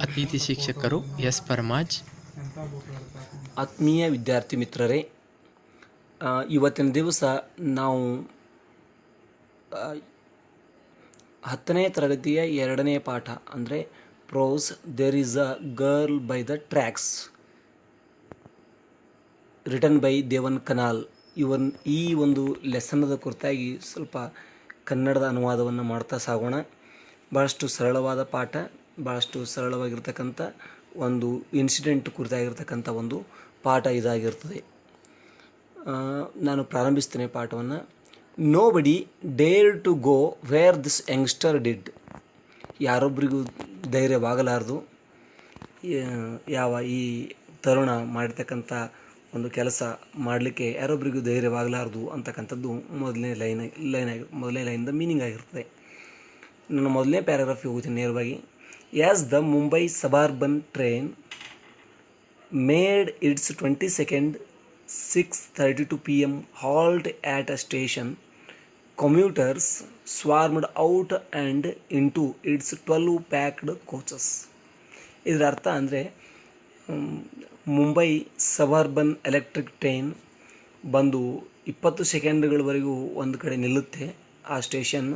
ಅತಿಥಿ ಶಿಕ್ಷಕರು ಎಸ್ ಪರಮಾಜ್. ಆತ್ಮೀಯ ವಿದ್ಯಾರ್ಥಿ ಮಿತ್ರರೇ, ಇವತ್ತಿನ ದಿವಸ ನಾವು 10ನೇ ತರಗತಿಯ 2ನೇ ಪಾಠ ಅಂದರೆ prose there is a girl by the tracks written by Deven Kanal ಈ ಒಂದು ಲೆಸನ್ನದ ಕುರಿತಾಗಿ ಸ್ವಲ್ಪ ಕನ್ನಡದ ಅನುವಾದವನ್ನು ಮಾಡ್ತಾ ಸಾಗೋಣ. ಭಾಳಷ್ಟು ಸರಳವಾದ ಪಾಠ, ಭಾಳಷ್ಟು ಸರಳವಾಗಿರ್ತಕ್ಕಂಥ ಒಂದು ಇನ್ಸಿಡೆಂಟ್ ಕುರಿತಾಗಿರ್ತಕ್ಕಂಥ ಒಂದು ಪಾಠ ಇದಾಗಿರ್ತದೆ. ನಾನು ಪ್ರಾರಂಭಿಸ್ತೇನೆ ಪಾಠವನ್ನು. Nobody dare to go where this youngster did. ಯಾರೊಬ್ಬರಿಗೂ ಧೈರ್ಯವಾಗಲಾರದು ಈ ತರುಣ ಮಾಡಿರ್ತಕ್ಕಂಥ ಒಂದು ಕೆಲಸ ಮಾಡಲಿಕ್ಕೆ ಯಾರೊಬ್ಬರಿಗೂ ಧೈರ್ಯವಾಗಲಾರದು ಅಂತಕ್ಕಂಥದ್ದು ಮೊದಲನೇ ಲೈನಿಂದ ಮೀನಿಂಗ್ ಆಗಿರ್ತದೆ. ನಾನು ಮೊದಲನೇ ಪ್ಯಾರಾಗ್ರಾಫಿಗೆ ಹೋಗ್ತೀನಿ ನೇರವಾಗಿ. As the Mumbai suburban train made it's 22nd 6:32 PM halt at a station, commuters swarmed out and into its 12 packed coaches. ಇದರ ಅರ್ಥ ಅಂದರೆ ಮುಂಬೈ ಸಬರ್ಬನ್ ಎಲೆಕ್ಟ್ರಿಕ್ ಟ್ರೈನ್ ಬಂದು 20 ಸೆಕೆಂಡ್ಗಳವರೆಗೂ ಒಂದು ಕಡೆ ನಿಲ್ಲುತ್ತೆ. ಆ ಸ್ಟೇಷನ್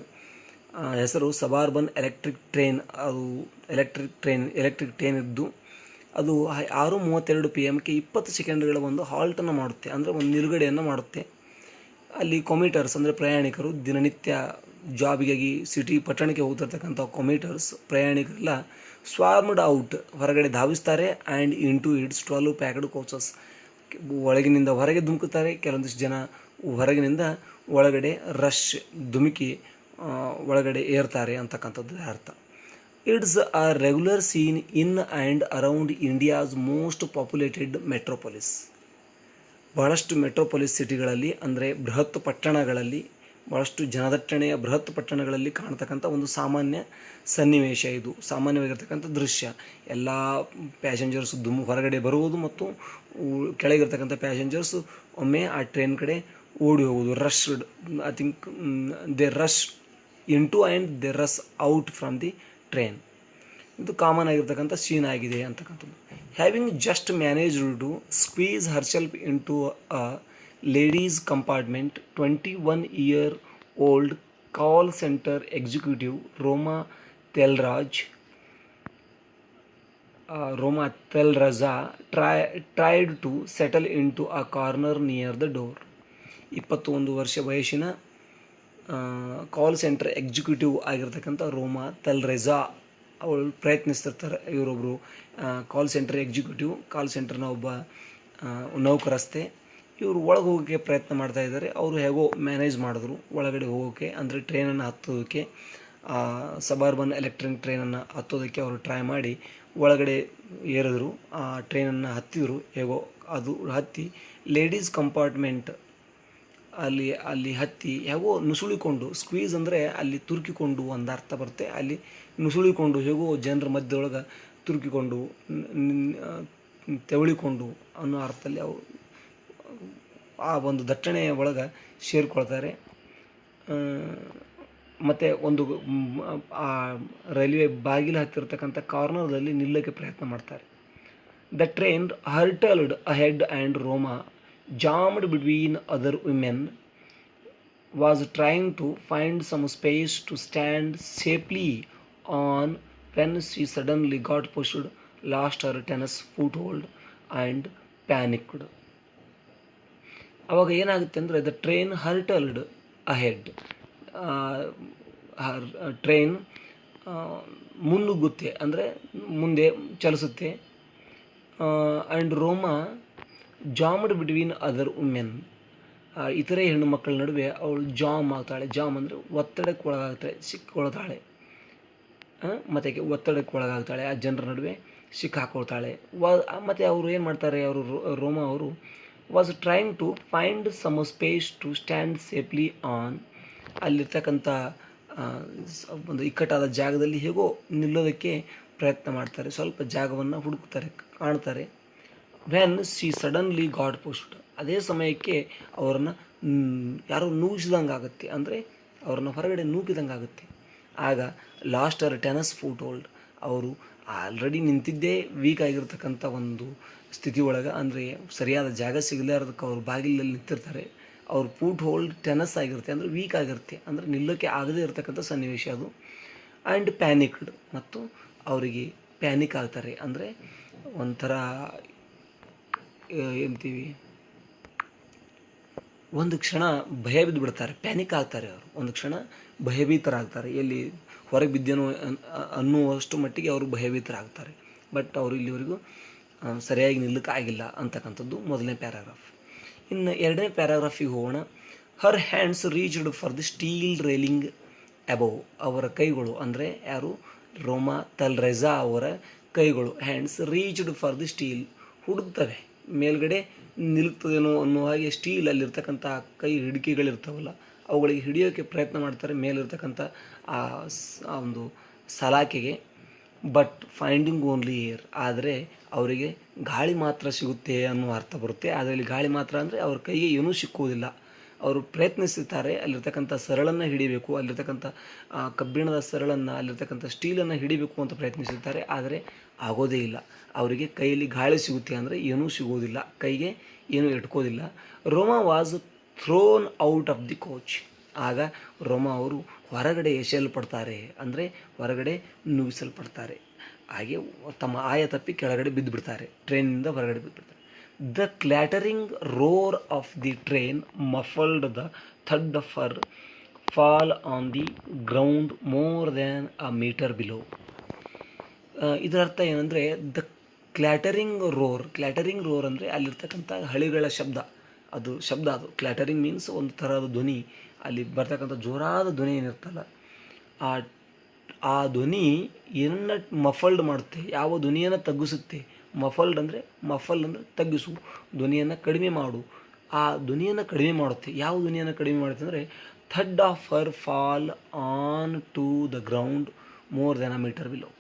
ಹೆಸರು ಸಬರ್ಬನ್ ಎಲೆಕ್ಟ್ರಿಕ್ ಟ್ರೈನ್. ಅದು ಎಲೆಕ್ಟ್ರಿಕ್ ಟ್ರೈನ್ ಇದ್ದು ಅದು 6:32 PM 20 ಸೆಕೆಂಡ್ಗಳ ಒಂದು ಹಾಲ್ಟನ್ನು ಮಾಡುತ್ತೆ, ಅಂದರೆ ಒಂದು ನಿಲುಗಡೆಯನ್ನು ಮಾಡುತ್ತೆ. ಅಲ್ಲಿ ಕೊಮ್ಯೂಟರ್ಸ್ ಅಂದರೆ ಪ್ರಯಾಣಿಕರು, ದಿನನಿತ್ಯ ಜಾಬಿಗಾಗಿ ಪಟ್ಟಣಕ್ಕೆ ಹೋಗ್ತಿರ್ತಕ್ಕಂಥ ಕೊಮ್ಯೂಟರ್ಸ್ ಪ್ರಯಾಣಿಕರೆಲ್ಲ ಸ್ವಾರ್ಮ್ಡ್ ಔಟ್ ಹೊರಗಡೆ ಧಾವಿಸ್ತಾರೆ. And into its 12 packed coaches, ಒಳಗಿನಿಂದ ಹೊರಗೆ ಧುಮುಕುತ್ತಾರೆ. ಕೆಲವೊಂದಿಷ್ಟು ಜನ ಹೊರಗಿನಿಂದ ಒಳಗಡೆ ರಶ್ ಧುಮುಕಿ ಒಳಗಡೆ ಏರ್ತಾರೆ ಅಂತಕ್ಕಂಥದ್ದು ಅರ್ಥ. It's a regular scene in and around India's most populated metropolis. ಬಹಳಷ್ಟು ಮೆಟ್ರೋಪೊಲಿಸ್ ಸಿಟಿಗಳಲ್ಲಿ ಅಂದರೆ ಬೃಹತ್ ಪಟ್ಟಣಗಳಲ್ಲಿ, ಭಾಳಷ್ಟು ಜನದಟ್ಟಣೆಯ ಬೃಹತ್ ಪಟ್ಟಣಗಳಲ್ಲಿ ಕಾಣ್ತಕ್ಕಂಥ ಒಂದು ಸಾಮಾನ್ಯ ಸನ್ನಿವೇಶ ಇದು, ಸಾಮಾನ್ಯವಾಗಿರ್ತಕ್ಕಂಥ ದೃಶ್ಯ. ಎಲ್ಲ ಪ್ಯಾಸೆಂಜರ್ಸ್ ಹೊರಗಡೆ ಬರುವುದು ಮತ್ತು ಕೆಳಗಿರ್ತಕ್ಕಂಥ ಪ್ಯಾಸೆಂಜರ್ಸ್ ಒಮ್ಮೆ ಆ ಟ್ರೈನ್ ಕಡೆ ಓಡಿ ಹೋಗುವುದು. Rushed, I think they rush into and they rush out from the train. ಇದು ಕಾಮನ್ ಆಗಿರ್ತಕ್ಕಂಥ ಸೀನ್ ಆಗಿದೆ ಅಂತಕ್ಕಂಥದ್ದು. Having just managed to squeeze herself into a ladies compartment, 21-year-old call centre executive Roma Telraja tried to settle into a corner near the door. 21 ವರ್ಷ ವಯಸ್ಸಿನ ಕಾಲ್ centre executive ಆಗಿರ್ತಕ್ಕಂಥ ರೋಮಾ ತೆಲ್ರೆಜಾ ಅವಳು ಪ್ರಯತ್ನಿಸ್ತಿರ್ತಾರೆ. ಇವರೊಬ್ಬರು ಕಾಲ್ centre executive, ಕಾಲ್ ಸೆಂಟರ್ನ ಒಬ್ಬ ನೌಕರಸ್ತೆ. ಇವರು ಒಳಗೆ ಹೋಗೋಕ್ಕೆ ಪ್ರಯತ್ನ ಮಾಡ್ತಾ ಇದ್ದಾರೆ. ಅವರು ಹೇಗೋ ಮ್ಯಾನೇಜ್ ಮಾಡಿದ್ರು ಒಳಗಡೆ ಹೋಗೋಕ್ಕೆ, ಅಂದರೆ ಟ್ರೈನನ್ನು ಹತ್ತೋದಕ್ಕೆ, ಸಬರ್ಬನ್ ಎಲೆಕ್ಟ್ರಿಕ್ ಟ್ರೈನನ್ನು ಹತ್ತೋದಕ್ಕೆ ಅವರು ಟ್ರೈ ಮಾಡಿ ಒಳಗಡೆ ಏರಿದ್ರು. ಆ ಟ್ರೈನನ್ನು ಹತ್ತಿದ್ರು. ಹೇಗೋ ಅದು ಹತ್ತಿ ಲೇಡೀಸ್ ಕಂಪಾರ್ಟ್ಮೆಂಟ್ ಅಲ್ಲಿ ಹತ್ತಿ ಹೇಗೋ ನುಸುಳಿಕೊಂಡು, ಸ್ಕ್ವೀಸ್ ಅಂದರೆ ಅಲ್ಲಿ ತುರುಕಿಕೊಂಡು ಒಂದು ಅರ್ಥ ಬರುತ್ತೆ. ಅಲ್ಲಿ ನುಸುಳಿಕೊಂಡು ಹೇಗೋ ಜನರ ಮಧ್ಯದೊಳಗೆ ತುರುಕಿಕೊಂಡು ತೆವಳಿಕೊಂಡು ಅನ್ನೋ ಅರ್ಥದಲ್ಲಿ ಅವು ಆ ಒಂದು ದಟ್ಟಣೆಯ ಒಳಗೆ ಸೇರಿಕೊಳ್ತಾರೆ. ಮತ್ತು ಒಂದು ಆ ರೈಲ್ವೆ ಬಾಗಿಲು ಹತ್ತಿರತಕ್ಕಂಥ ಕಾರ್ನರ್ದಲ್ಲಿ ನಿಲ್ಲಕ್ಕೆ ಪ್ರಯತ್ನ ಮಾಡ್ತಾರೆ. The train hurtled ahead and Roma, jammed between other women, was trying to find some space to stand safely on when she suddenly got pushed, lost her tennis foothold and panicked. ಅವಾಗ ಏನಾಗುತ್ತೆ ಅಂದರೆ the train hurtled ahead, train ಮುನ್ನುಗ್ಗುತ್ತೆ ಅಂದರೆ ಮುಂದೆ ಚಲಿಸುತ್ತೆ. And Roma jammed between other women, ಇತರೆ ಹೆಣ್ಣು ಮಕ್ಕಳ ನಡುವೆ ಅವಳು ಜಾಮ್ ಆಗ್ತಾಳೆ. ಜಾಮ್ ಅಂದರೆ ಒತ್ತಡಕ್ಕೆ ಒಳಗಾಗ್ತಾಳೆ, ಸಿಕ್ಕೊಳ್ತಾಳೆ. ಮತ್ತು ಒತ್ತಡಕ್ಕೆ ಒಳಗಾಗ್ತಾಳೆ, ಆ ಜನರ ನಡುವೆ ಸಿಕ್ಕಾಕೊಳ್ತಾಳೆ. ಮತ್ತು ಅವರು ಏನು ಮಾಡ್ತಾರೆ, ರೋಮಾ ಅವರು was trying to find some space to stand safely on, ಅಲ್ಲಿರ್ತಕ್ಕಂಥ ಒಂದು ಇಕ್ಕಟ್ಟಾದ ಜಾಗದಲ್ಲಿ ಹೇಗೋ ನಿಲ್ಲೋದಕ್ಕೆ ಪ್ರಯತ್ನ ಮಾಡ್ತಾರೆ. ಸ್ವಲ್ಪ ಜಾಗವನ್ನು ಹುಡುಕ್ತಾರೆ, ಕಾಣ್ತಾರೆ. ವೆನ್ ಶಿ ಸಡನ್ಲಿ ಗಾಟ್ ಪುಶ್ಡ್, ಅದೇ ಸಮಯಕ್ಕೆ ಅವರನ್ನು ಯಾರೋ ನೂಗಿಸಿದಂಗೆ ಆಗುತ್ತೆ, ಅಂದರೆ ಅವ್ರನ್ನ ಹೊರಗಡೆ ನೂಕಿದಂಗೆ ಆಗುತ್ತೆ. ಆಗ ಲಾಸ್ಟ್ ಅವರ್ ಟೆನಸ್ ಫೂಟ್ ಹೋಲ್ಡ್, ಅವರು ಆಲ್ರೆಡಿ ನಿಂತಿದ್ದೇ ವೀಕ್ ಆಗಿರ್ತಕ್ಕಂಥ ಒಂದು ಸ್ಥಿತಿ ಒಳಗೆ, ಅಂದರೆ ಸರಿಯಾದ ಜಾಗ ಸಿಗಲಾರ್ದಕ್ಕೆ ಅವ್ರು ಬಾಗಿಲಲ್ಲಿ ನಿಂತಿರ್ತಾರೆ. ಅವ್ರ ಫೂಟ್ ಹೋಲ್ಡ್ ಟೆನಸ್ ಆಗಿರುತ್ತೆ, ಅಂದರೆ ವೀಕ್ ಆಗಿರುತ್ತೆ, ಅಂದರೆ ನಿಲ್ಲೋಕ್ಕೆ ಆಗದೇ ಇರತಕ್ಕಂಥ ಸನ್ನಿವೇಶ ಅದು. ಆ್ಯಂಡ್ ಪ್ಯಾನಿಕ್ಡ್, ಮತ್ತು ಅವರಿಗೆ ಪ್ಯಾನಿಕ್ ಆಗ್ತಾರೆ, ಅಂದರೆ ಒಂಥರ ಏನಂತೀವಿ, ಒಂದು ಕ್ಷಣ ಭಯ ಬಿದ್ದು ಬಿಡ್ತಾರೆ, ಪ್ಯಾನಿಕ್ ಆಗ್ತಾರೆ. ಅವರು ಒಂದು ಕ್ಷಣ ಭಯಭೀತರಾಗ್ತಾರೆ, ಎಲ್ಲಿ ಹೊರಗೆ ಬಿದ್ದೇನೋ ಅನ್ನುವಷ್ಟು ಮಟ್ಟಿಗೆ ಅವರು ಭಯಭೀತರಾಗ್ತಾರೆ. ಬಟ್ ಅವರು ಇಲ್ಲಿವರೆಗೂ ಸರಿಯಾಗಿ ನಿಲ್ಲಕ್ಕೆ ಆಗಿಲ್ಲ ಅಂತಕ್ಕಂಥದ್ದು ಮೊದಲನೇ ಪ್ಯಾರಾಗ್ರಾಫ್. ಇನ್ನು ಎರಡನೇ ಪ್ಯಾರಾಗ್ರಾಫಿಗೆ ಹೋಗೋಣ. Her hands reached for the steel railing above. ಅವರ ಕೈಗಳು, ಅಂದರೆ ಯಾರು, ರೋಮಾ ತಲ್ರೆಜಾ ಅವರ ಕೈಗಳು, hands reached for the steel, ಹುಡುಕ್ತವೆ ಮೇಲ್ಗಡೆ ನಿಲ್ತದೇನೋ ಅನ್ನೋ ಹಾಗೆ ಸ್ಟೀಲ್ ಅಲ್ಲಿರ್ತಕ್ಕಂಥ ಕೈ ಹಿಡಿಕೆಗಳಿರ್ತಾವಲ್ಲ ಅವುಗಳಿಗೆ ಹಿಡಿಯೋಕ್ಕೆ ಪ್ರಯತ್ನ ಮಾಡ್ತಾರೆ ಮೇಲಿರ್ತಕ್ಕಂಥ ಆ ಒಂದು ಸಲಾಕೆಗೆ. ಬಟ್ ಫೈಂಡಿಂಗ್ ಓನ್ಲಿ ಏರ್, ಆದರೆ ಅವರಿಗೆ ಗಾಳಿ ಮಾತ್ರ ಸಿಗುತ್ತೆ ಅನ್ನೋ ಅರ್ಥ ಬರುತ್ತೆ. ಅದರಲ್ಲಿ ಗಾಳಿ ಮಾತ್ರ ಅಂದರೆ ಅವ್ರ ಕೈಗೆ ಏನೂ ಸಿಕ್ಕುವುದಿಲ್ಲ. ಅವರು ಪ್ರಯತ್ನಿಸುತ್ತಾರೆ, ಅಲ್ಲಿರ್ತಕ್ಕಂಥ ಸರಳನ್ನು ಹಿಡಿಬೇಕು, ಅಲ್ಲಿರ್ತಕ್ಕಂಥ ಕಬ್ಬಿಣದ ಸರಳನ್ನು, ಅಲ್ಲಿರ್ತಕ್ಕಂಥ ಸ್ಟೀಲನ್ನು ಹಿಡಿಬೇಕು ಅಂತ ಪ್ರಯತ್ನಿಸುತ್ತಾರೆ, ಆದರೆ ಆಗೋದೇ ಇಲ್ಲ. ಅವರಿಗೆ ಕೈಯಲ್ಲಿ ಗಾಳಿ ಸಿಗುತ್ತೆ ಅಂದರೆ ಏನೂ ಸಿಗೋದಿಲ್ಲ, ಕೈಗೆ ಏನೂ ಇಟ್ಕೋದಿಲ್ಲ. Roma was thrown out of the coach. ಆಗ ರೋಮಾ ಅವರು ಹೊರಗಡೆ ಎಸೆಯಲ್ಪಡ್ತಾರೆ, ಅಂದರೆ ಹೊರಗಡೆ ನುಗ್ಗಿಸಲ್ಪಡ್ತಾರೆ. ಹಾಗೆ ತಮ್ಮ ಆಯ ತಪ್ಪಿ ಕೆಳಗಡೆ ಬಿದ್ದುಬಿಡ್ತಾರೆ, ಟ್ರೈನಿಂದ ಹೊರಗಡೆ ಬಿದ್ದುಬಿಡ್ತಾರೆ. The clattering roar of the train muffled the thud of her fall on the ground more than a metre below. ಇದರ ಅರ್ಥ ಏನಂದರೆ, ದ ಕ್ಲ್ಯಾಟರಿಂಗ್ ರೋರ್ ಅಂದರೆ ಅಲ್ಲಿರ್ತಕ್ಕಂಥ ಹಳಿಗಳ ಶಬ್ದ, ಅದು ಕ್ಲ್ಯಾಟರಿಂಗ್ ಮೀನ್ಸ್ ಒಂದು ಥರದ ಧ್ವನಿ, ಅಲ್ಲಿ ಬರ್ತಕ್ಕಂಥ ಜೋರಾದ ಧ್ವನಿ ಏನಿರ್ತಲ್ಲ ಆ ಧ್ವನಿ ಏನನ್ನ ಮಫಲ್ಡ್ ಮಾಡುತ್ತೆ, ಯಾವ ಧ್ವನಿಯನ್ನು ತಗ್ಗಿಸುತ್ತೆ. ಮಫಲ್ ಅಂದರೆ ತಗ್ಗಿಸು, ಧ್ವನಿಯನ್ನು ಕಡಿಮೆ ಮಾಡು. ಆ ಧ್ವನಿಯನ್ನು ಕಡಿಮೆ ಮಾಡುತ್ತೆ. ಯಾವ ಧ್ವನಿಯನ್ನು ಕಡಿಮೆ ಮಾಡುತ್ತೆ ಅಂದರೆ, thud of her fall on to the ground more than a metre below.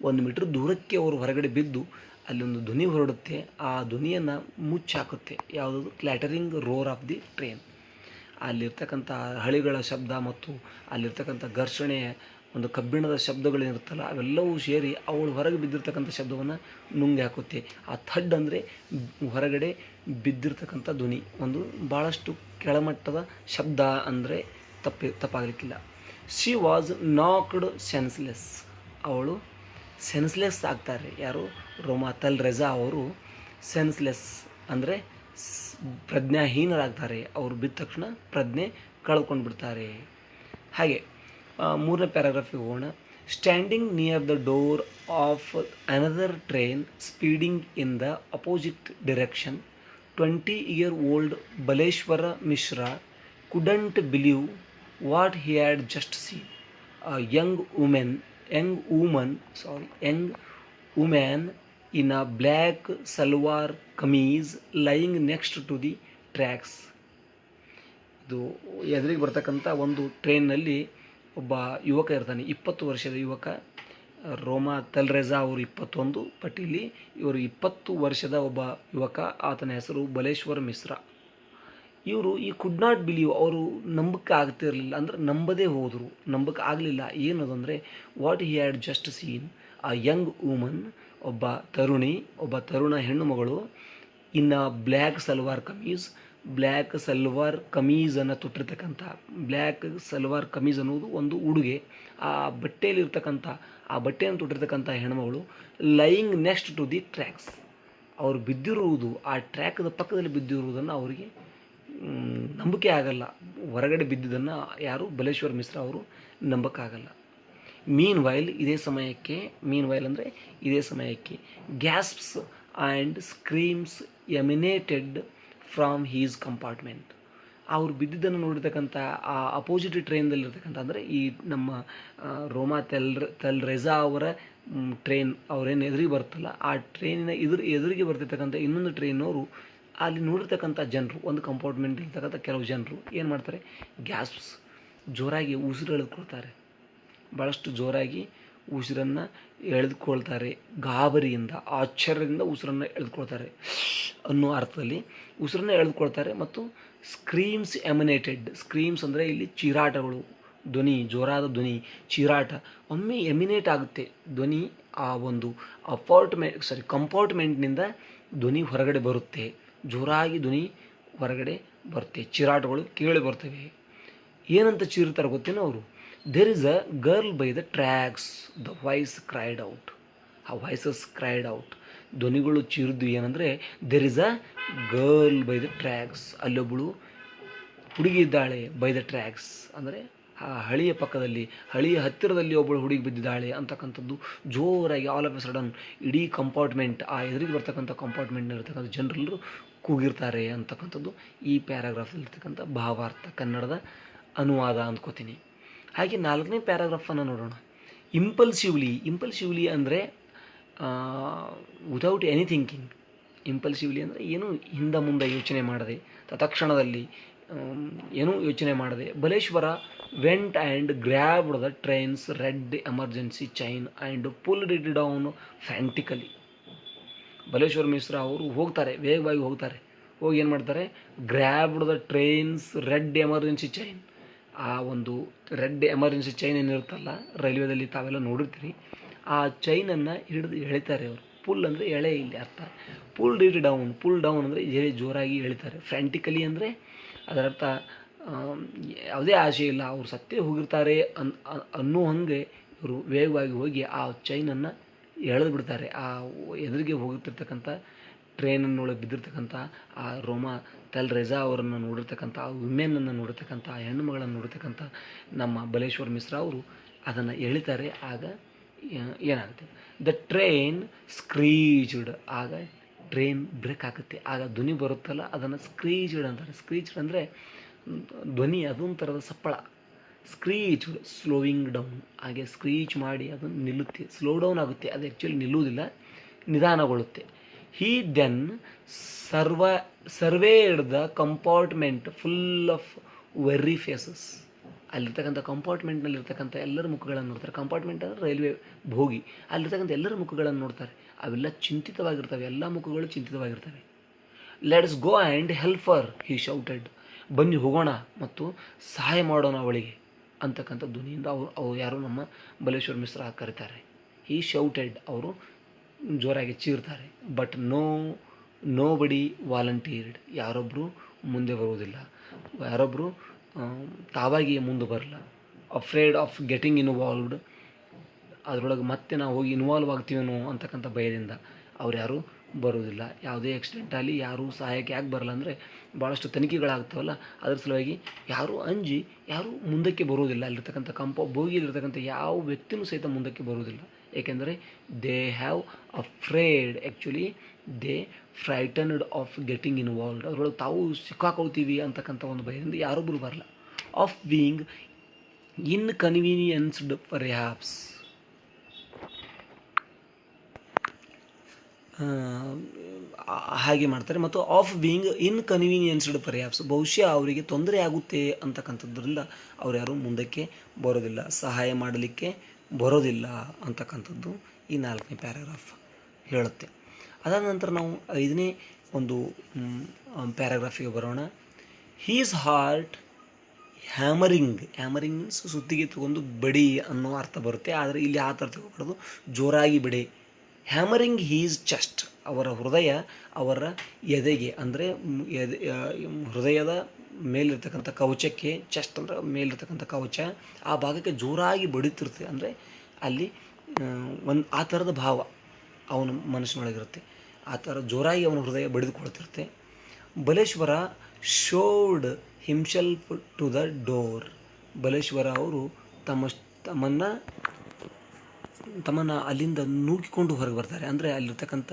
1 metre ದೂರಕ್ಕೆ ಅವರು ಹೊರಗಡೆ ಬಿದ್ದು ಅಲ್ಲೊಂದು ಧ್ವನಿ ಹೊರಡುತ್ತೆ, ಆ ಧ್ವನಿಯನ್ನು ಮುಚ್ಚಾಕುತ್ತೆ. ಯಾವುದದು, ಕ್ಲ್ಯಾಟರಿಂಗ್ ರೋರ್ ಆಫ್ ದಿ ಟ್ರೈನ್. ಅಲ್ಲಿರ್ತಕ್ಕಂಥ ಹಳಿಗಳ ಶಬ್ದ ಮತ್ತು ಅಲ್ಲಿರ್ತಕ್ಕಂಥ ಘರ್ಷಣೆಯ ಒಂದು ಕಬ್ಬಿಣದ ಶಬ್ದಗಳೇನಿರುತ್ತಲ್ಲ ಅವೆಲ್ಲವೂ ಸೇರಿ ಅವಳು ಹೊರಗೆ ಬಿದ್ದಿರ್ತಕ್ಕಂಥ ಶಬ್ದವನ್ನು ನುಂಗಿ ಹಾಕುತ್ತೆ. ಆ ಥಡ್ ಅಂದರೆ ಹೊರಗಡೆ ಬಿದ್ದಿರ್ತಕ್ಕಂಥ ಧ್ವನಿ, ಒಂದು ಭಾಳಷ್ಟು ಕೆಳಮಟ್ಟದ ಶಬ್ದ ಅಂದರೆ ತಪ್ಪಾಗಲಿಕ್ಕಿಲ್ಲ. She was knocked senseless. ಅವಳು ಸೆನ್ಸ್ಲೆಸ್ ಆಗ್ತಾರೆ. ಯಾರು, ರೋಮಾ ತಲ್ರೆಜಾ ಅವರು ಸೆನ್ಸ್ಲೆಸ್ ಅಂದರೆ ಪ್ರಜ್ಞಾಹೀನರಾಗ್ತಾರೆ. ಅವರು ಬಿದ್ದ ತಕ್ಷಣ ಪ್ರಜ್ಞೆ ಕಳ್ಕೊಂಡು ಬಿಡ್ತಾರೆ. ಹಾಗೆ ಮೂರನೇ ಪ್ಯಾರಾಗ್ರಾಫಿಗೆ ಹೋಗೋಣ. Standing near the door of another train speeding in the opposite direction 20-year-old Baleshwar Mishra couldn't believe what he had just seen. A young woman in a black salwar kameez lying next to the tracks. ಇದು ಎದುರಿಗೆ ಬರ್ತಕ್ಕಂಥ ಒಂದು ಟ್ರೈನ್ನಲ್ಲಿ ಒಬ್ಬ ಯುವಕ ಇರ್ತಾನೆ, 20 ವರ್ಷದ ಯುವಕ. ರೋಮಾ ತಲ್ರೆಜಾ ಅವರು 21, ಪಟ್ಟಿಲಿ ಇವರು 20 ವರ್ಷದ ಒಬ್ಬ ಯುವಕ. ಆತನ ಹೆಸರು ಬಲೇಶ್ವರ ಮಿಶ್ರಾ. ಇವರು ಈ ಕುಡ್ ನಾಟ್ ಬಿಲೀವ್, ಅವರು ನಂಬಕ್ಕೆ ಆಗ್ತಿರಲಿಲ್ಲ, ಅಂದರೆ ನಂಬದೇ ಹೋದರು, ನಂಬಕ್ಕೆ ಆಗಲಿಲ್ಲ. ಏನದು ಅಂದರೆ, what he had just seen. ಆ ಯಂಗ್ ವುಮನ್, ಒಬ್ಬ ತರುಣ ಹೆಣ್ಣು ಮಗಳು, ಇನ್ನು ಬ್ಲ್ಯಾಕ್ ಸಲ್ವಾರ್ ಕಮೀಜನ್ನು ತೊಟ್ಟಿರ್ತಕ್ಕಂಥ, ಬ್ಲ್ಯಾಕ್ ಸಲ್ವಾರ್ ಕಮೀಜ್ ಅನ್ನೋದು ಒಂದು ಉಡುಗೆ, ಆ ಬಟ್ಟೆಯನ್ನು ತೊಟ್ಟಿರ್ತಕ್ಕಂಥ ಹೆಣ್ಮಗಳು, lying next to the tracks. ಅವರು ಬಿದ್ದಿರುವುದು, ಆ ಟ್ರ್ಯಾಕ್ದ ಪಕ್ಕದಲ್ಲಿ ಬಿದ್ದಿರುವುದನ್ನು ಅವರಿಗೆ ನಂಬಿಕೆ ಆಗಲ್ಲ. ಹೊರಗಡೆ ಬಿದ್ದಿದ್ದನ್ನು ಯಾರು, ಬಲೇಶ್ವರ ಮಿಶ್ರಾ ಅವರು ನಂಬಕ್ಕಾಗಲ್ಲ. ಮೀನ್ ವೈಲ್ ಅಂದರೆ ಇದೇ ಸಮಯಕ್ಕೆ ಗ್ಯಾಸ್ಪ್ಸ್ ಆ್ಯಂಡ್ ಸ್ಕ್ರೀಮ್ಸ್ ಎಮಿನೇಟೆಡ್ ಫ್ರಾಮ್ ಹೀಸ್ ಕಂಪಾರ್ಟ್ಮೆಂಟ್. ಅವರು ಬಿದ್ದಿದ್ದನ್ನು ನೋಡಿರ್ತಕ್ಕಂಥ ಆ ಅಪೋಸಿಟ್ ಟ್ರೈನ್ದಲ್ಲಿರ್ತಕ್ಕಂಥ, ಅಂದರೆ ಈ ನಮ್ಮ ರೋಮಾ ತಲ್ರೆಜಾ ಅವರ ಟ್ರೈನ್, ಅವರೇನು ಎದುರಿಗೆ ಬರ್ತಲ್ಲ, ಆ ಟ್ರೈನಿನ ಎದುರಿಗೆ ಬರ್ತಿರ್ತಕ್ಕಂಥ ಇನ್ನೊಂದು ಟ್ರೈನವರು, ಅಲ್ಲಿ ನೋಡಿರ್ತಕ್ಕಂಥ ಜನರು, ಒಂದು ಕಂಪಾರ್ಟ್ಮೆಂಟ್ ಇರ್ತಕ್ಕಂಥ ಕೆಲವು ಜನರು ಏನು ಮಾಡ್ತಾರೆ, ಗ್ಯಾಸ್ಪ್ಸ್, ಜೋರಾಗಿ ಉಸಿರು ಎಳೆದುಕೊಳ್ತಾರೆ, ಭಾಳಷ್ಟು ಜೋರಾಗಿ ಉಸಿರನ್ನು ಎಳೆದುಕೊಳ್ತಾರೆ, ಗಾಬರಿಯಿಂದ, ಆಶ್ಚರ್ಯದಿಂದ ಉಸಿರನ್ನು ಎಳೆದುಕೊಳ್ತಾರೆ ಅನ್ನೋ ಅರ್ಥದಲ್ಲಿ ಉಸಿರನ್ನು ಎಳೆದುಕೊಳ್ತಾರೆ. ಮತ್ತು ಸ್ಕ್ರೀಮ್ಸ್ ಅಂದರೆ ಇಲ್ಲಿ ಚೀರಾಟಗಳು, ಧ್ವನಿ, ಜೋರಾದ ಧ್ವನಿ, ಚೀರಾಟ. ಒಮ್ಮೆ ಎಮಿನೇಟ್ ಆಗುತ್ತೆ ಧ್ವನಿ, ಆ ಒಂದು ಕಂಪಾರ್ಟ್ಮೆಂಟ್ನಿಂದ ಧ್ವನಿ ಹೊರಗಡೆ ಬರುತ್ತೆ, ಜೋರಾಗಿ ಧ್ವನಿ ಹೊರಗಡೆ ಬರುತ್ತೆ, ಚಿರಾಟಗಳು ಕೇಳಿ ಬರ್ತವೆ. ಏನಂತ ಚೀರ್ತಾರೆ ಗೊತ್ತೇನೋ ಅವರು, there is a girl by the tracks, the voice cried out. ಆ ವಾಯ್ಸಸ್ ಕ್ರೈಡ್ ಔಟ್, ಧ್ವನಿಗಳು ಚೀರಿದ್ದು ಏನಂದರೆ, there is a girl by the tracks, ಅಲ್ಲೊಬ್ಬಳು ಹುಡುಗಿ ಇದ್ದಾಳೆ. ಬೈ ದ ಟ್ರ್ಯಾಕ್ಸ್ ಅಂದರೆ ಆ ಹಳಿಯ ಪಕ್ಕದಲ್ಲಿ, ಹಳಿಯ ಹತ್ತಿರದಲ್ಲಿ ಒಬ್ಬಳು ಹುಡುಗಿ ಬಿದ್ದಿದ್ದಾಳೆ ಅಂತಕ್ಕಂಥದ್ದು ಜೋರಾಗಿ ಆಲ್ ಆಫ್ ಎ ಸಡನ್ ಇಡೀ ಕಂಪಾರ್ಟ್ಮೆಂಟ್, ಆ ಎದುರಿಗೆ ಬರ್ತಕ್ಕಂಥ ಕಂಪಾರ್ಟ್ಮೆಂಟ್ನಲ್ಲಿರ್ತಕ್ಕಂಥ ಜನರೆಲ್ಲರೂ ಕೂಗಿರ್ತಾರೆ ಅಂತಕ್ಕಂಥದ್ದು ಈ ಪ್ಯಾರಾಗ್ರಾಫಲ್ಲಿರ್ತಕ್ಕಂಥ ಭಾವಾರ್ಥ, ಕನ್ನಡದ ಅನುವಾದ ಅಂದ್ಕೋತೀನಿ. ಹಾಗೆ 4ನೇ ಪ್ಯಾರಾಗ್ರಾಫನ್ನು ನೋಡೋಣ. ಇಂಪಲ್ಸಿವ್ಲಿ ಅಂದರೆ ವಿತೌಟ್ ಎನಿ ಥಿಂಕಿಂಗ್. ಇಂಪಲ್ಸಿವ್ಲಿ ಅಂದರೆ ಏನು ಹಿಂದೆ ಮುಂದೆ ಯೋಚನೆ ಮಾಡದೆ, ತತ್ಕ್ಷಣದಲ್ಲಿ ಏನೂ ಯೋಚನೆ ಮಾಡದೆ, Baleshwar went and grabbed the train's red emergency chain and pulled it down frantically. Baleshwar Mishra ಅವರು ಹೋಗ್ತಾರೆ, ವೇಗವಾಗಿ ಹೋಗ್ತಾರೆ, ಹೋಗಿ ಏನು ಮಾಡ್ತಾರೆ, grabbed the train's red emergency chain. ಆ ಒಂದು ರೆಡ್ ಎಮರ್ಜೆನ್ಸಿ ಚೈನ್ ಏನಿರುತ್ತಲ್ಲ ರೈಲ್ವೆದಲ್ಲಿ ತಾವೆಲ್ಲ ನೋಡಿರ್ತೀರಿ, ಆ ಚೈನನ್ನು ಹಿಡಿದು ಎಳಿತಾರೆ ಅವರು. ಪುಲ್ ಅಂದರೆ ಎಳೆ ಇಲ್ಲಿ ಅರ್ಥ. ಪುಲ್ ಡೌನ್ ಅಂದರೆ ಜೋರಾಗಿ ಎಳಿತಾರೆ. ಫ್ರ್ಯಾಂಟಿಕಲಿ ಅಂದರೆ ಅದರರ್ಥ ಯಾವುದೇ ಆಸೆ ಇಲ್ಲ, ಅವರು ಸತ್ತೇ ಹೋಗಿರ್ತಾರೆ ಅನ್ನೋ ಹಾಗೆ ಇವರು ವೇಗವಾಗಿ ಹೋಗಿ ಆ ಚೈನನ್ನು ಎಳೆದು ಬಿಡ್ತಾರೆ. ಆ ಎದುರಿಗೆ ಹೋಗಿರ್ತಿರ್ತಕ್ಕಂಥ ಟ್ರೈನನ್ನೊಳಗೆ ಬಿದ್ದಿರ್ತಕ್ಕಂಥ ಆ ರೋಮಾ ರೆಜಾ ಅವರನ್ನು ನೋಡಿರ್ತಕ್ಕಂಥ, ಆ ವಿಮೆನನ್ನು ನೋಡಿರ್ತಕ್ಕಂಥ, ಆ ಹೆಣ್ಣು ಮಗಳನ್ನು ನೋಡಿರ್ತಕ್ಕಂಥ ನಮ್ಮ ಬಲೇಶ್ವರ ಮಿಶ್ರಾ ಅವರು ಅದನ್ನು ಎಳಿತಾರೆ. ಆಗ ಏನಾಗುತ್ತೆ, ದ ಟ್ರೈನ್ ಸ್ಕ್ರೀಚ್ಡ್, ಆಗ ಟ್ರೈನ್ ಬ್ರೇಕ್ ಆಗುತ್ತೆ. ಆಗ ಧ್ವನಿ ಬರುತ್ತಲ್ಲ ಅದನ್ನು ಸ್ಕ್ರೀಚ್ಡ್ ಅಂತಾರೆ. ಸ್ಕ್ರೀಚ್ಡ್ ಅಂದರೆ ಧ್ವನಿ, ಅದೊಂದು ಥರದ ಸಪ್ಪಳ. ಸ್ಕ್ರೀಚ್ಡ್ ಸ್ಲೋವಿಂಗ್ ಡೌನ್, ಹಾಗೆ ಸ್ಕ್ರೀಚ್ ಮಾಡಿ ಅದನ್ನು ನಿಲ್ಲುತ್ತೆ, ಸ್ಲೋ ಡೌನ್ ಆಗುತ್ತೆ. ಅದು ಆ್ಯಕ್ಚುಲಿ ನಿಲ್ಲುವುದಿಲ್ಲ, ನಿಧಾನಗೊಳ್ಳುತ್ತೆ. He then surveyed the compartment full of worried faces. ಅಲ್ಲಿರ್ತಕ್ಕಂಥ ಕಂಪಾರ್ಟ್ಮೆಂಟ್ನಲ್ಲಿರ್ತಕ್ಕಂಥ ಎಲ್ಲರ ಮುಖಗಳನ್ನು ನೋಡ್ತಾರೆ. ಕಂಪಾರ್ಟ್ಮೆಂಟ್ ಅಂದರೆ ರೈಲ್ವೆ ಭೋಗಿ, ಅಲ್ಲಿರ್ತಕ್ಕಂಥ ಎಲ್ಲರ ಮುಖಗಳನ್ನು ನೋಡ್ತಾರೆ. ಅವೆಲ್ಲ ಚಿಂತಿತವಾಗಿರ್ತವೆ, ಎಲ್ಲ ಮುಖಗಳು ಚಿಂತಿತವಾಗಿರ್ತವೆ. Let's go and help her, he shouted. ಬನ್ನಿ ಹೋಗೋಣ ಮತ್ತು ಸಹಾಯ ಮಾಡೋಣ ಅವಳಿಗೆ ಅಂತಕ್ಕಂಥ ಧ್ವನಿಯಿಂದ ಅವರು ಯಾರು ನಮ್ಮ ಬಲೇಶ್ವರ ಮಿಶ್ರಾ ಕರೀತಾರೆ. ಹಿ ಶೌಟೆಡ್, ಅವರು ಜೋರಾಗಿ ಚೀರ್ತಾರೆ. ಬಟ್ ನೋ ಬಡಿ ವಾಲಂಟೀರ್ಡ್, ಯಾರೊಬ್ಬರು ಮುಂದೆ ಬರುವುದಿಲ್ಲ, ಯಾರೊಬ್ಬರು ತಾವಾಗಿಯೇ ಮುಂದೆ ಬರಲ್ಲ. ಅಫ್ರೇಡ್ ಆಫ್ ಗೆಟಿಂಗ್ ಇನ್ವಾಲ್ವ್ಡ್, ಅದರೊಳಗೆ ಮತ್ತೆ ನಾವು ಹೋಗಿ ಇನ್ವಾಲ್ವ್ ಆಗ್ತೀವೇನೋ ಅಂತಕ್ಕಂಥ ಭಯದಿಂದ ಅವ್ರು ಯಾರೂ ಬರೋದಿಲ್ಲ. ಯಾವುದೇ ಆಕ್ಸಿಡೆಂಟ್ ಆಗಲಿ ಯಾರೂ ಸಹಾಯಕ್ಕೆ ಯಾಕೆ ಬರಲ್ಲ ಅಂದರೆ, ಭಾಳಷ್ಟು ತನಿಖೆಗಳಾಗ್ತಾವಲ್ಲ, ಅದ್ರ ಸಲುವಾಗಿ ಯಾರೂ ಅಂಜಿ ಯಾರೂ ಮುಂದಕ್ಕೆ ಬರೋದಿಲ್ಲ. ಅಲ್ಲಿರ್ತಕ್ಕಂಥ ಬೋಗಿಯಲ್ಲಿರ್ತಕ್ಕಂಥ ಯಾವ ವ್ಯಕ್ತಿನೂ ಸಹಿತ ಮುಂದಕ್ಕೆ ಬರೋದಿಲ್ಲ. ಏಕೆಂದರೆ they have afraid, actually they frightened of getting involved, ಅದರೊಳಗೆ ತಾವು ಸಿಕ್ಕಾಕೊಳ್ತೀವಿ ಅಂತಕ್ಕಂಥ ಒಂದು ಭಯದಿಂದ ಯಾರೊಬ್ಬರು ಬರಲ್ಲ. ಆಫ್ ಬೀಯಿಂಗ್ ಇನ್ಕನ್ವೀನಿಯನ್ಸ್ಡ್ ಪರ್ಹ್ಯಾಪ್ಸ್, ಹಾಗೆ ಮಾಡ್ತಾರೆ. ಮತ್ತು ಆಫ್ ಬೀಯಿಂಗ್ ಇನ್ಕನ್ವೀನಿಯನ್ಸ್ಡ್ ಪರ್ಹ್ಯಾಪ್ಸ್, ಬಹುಶಃ ಅವರಿಗೆ ತೊಂದರೆ ಆಗುತ್ತೆ ಅಂತಕ್ಕಂಥದ್ರಿಂದ ಅವ್ರು ಯಾರೂ ಮುಂದಕ್ಕೆ ಬರೋದಿಲ್ಲ, ಸಹಾಯ ಮಾಡಲಿಕ್ಕೆ ಬರೋದಿಲ್ಲ ಅಂತಕ್ಕಂಥದ್ದು ಈ 4ನೇ ಪ್ಯಾರಾಗ್ರಾಫ್ ಹೇಳುತ್ತೆ. ಅದಾದ ನಂತರ ನಾವು 5ನೇ ಒಂದು ಪ್ಯಾರಾಗ್ರಾಫಿಗೆ ಬರೋಣ. ಹೀಸ್ ಹಾರ್ಟ್ ಹ್ಯಾಮರಿಂಗ್ ಮೀನ್ಸ್ ಸುತ್ತಿಗೆ ತಗೊಂಡು ಬಡಿ ಅನ್ನೋ ಅರ್ಥ ಬರುತ್ತೆ. ಆದರೆ ಇಲ್ಲಿ ಆ ಥರ ತಗೋಬಾರ್ದು, ಜೋರಾಗಿ ಬಡಿ. ಹ್ಯಾಮರಿಂಗ್ ಹೀಸ್ ಚೆಸ್ಟ್, ಅವರ ಹೃದಯ ಅವರ ಎದೆಗೆ, ಅಂದರೆ ಹೃದಯದ ಮೇಲಿರ್ತಕ್ಕಂಥ ಕವಚಕ್ಕೆ, ಚೆಸ್ಟ್ ಅಂದರೆ ಮೇಲಿರ್ತಕ್ಕಂಥ ಕವಚ, ಆ ಭಾಗಕ್ಕೆ ಜೋರಾಗಿ ಬಡಿತಿರುತ್ತೆ. ಅಂದರೆ ಅಲ್ಲಿ ಆ ಥರದ ಭಾವ ಅವನ ಮನಸ್ಸಿನೊಳಗಿರುತ್ತೆ. ಆ ಥರ ಜೋರಾಗಿ ಅವನ ಹೃದಯ ಬಡಿದುಕೊಳ್ತಿರುತ್ತೆ. Baleshwar shoved himself to the door, Baleshwar ಅವರು ತಮ್ಮನ್ನು ಅಲ್ಲಿಂದ ನೂಕಿಕೊಂಡು ಹೊರಗೆ ಬರ್ತಾರೆ. ಅಂದರೆ ಅಲ್ಲಿರ್ತಕ್ಕಂಥ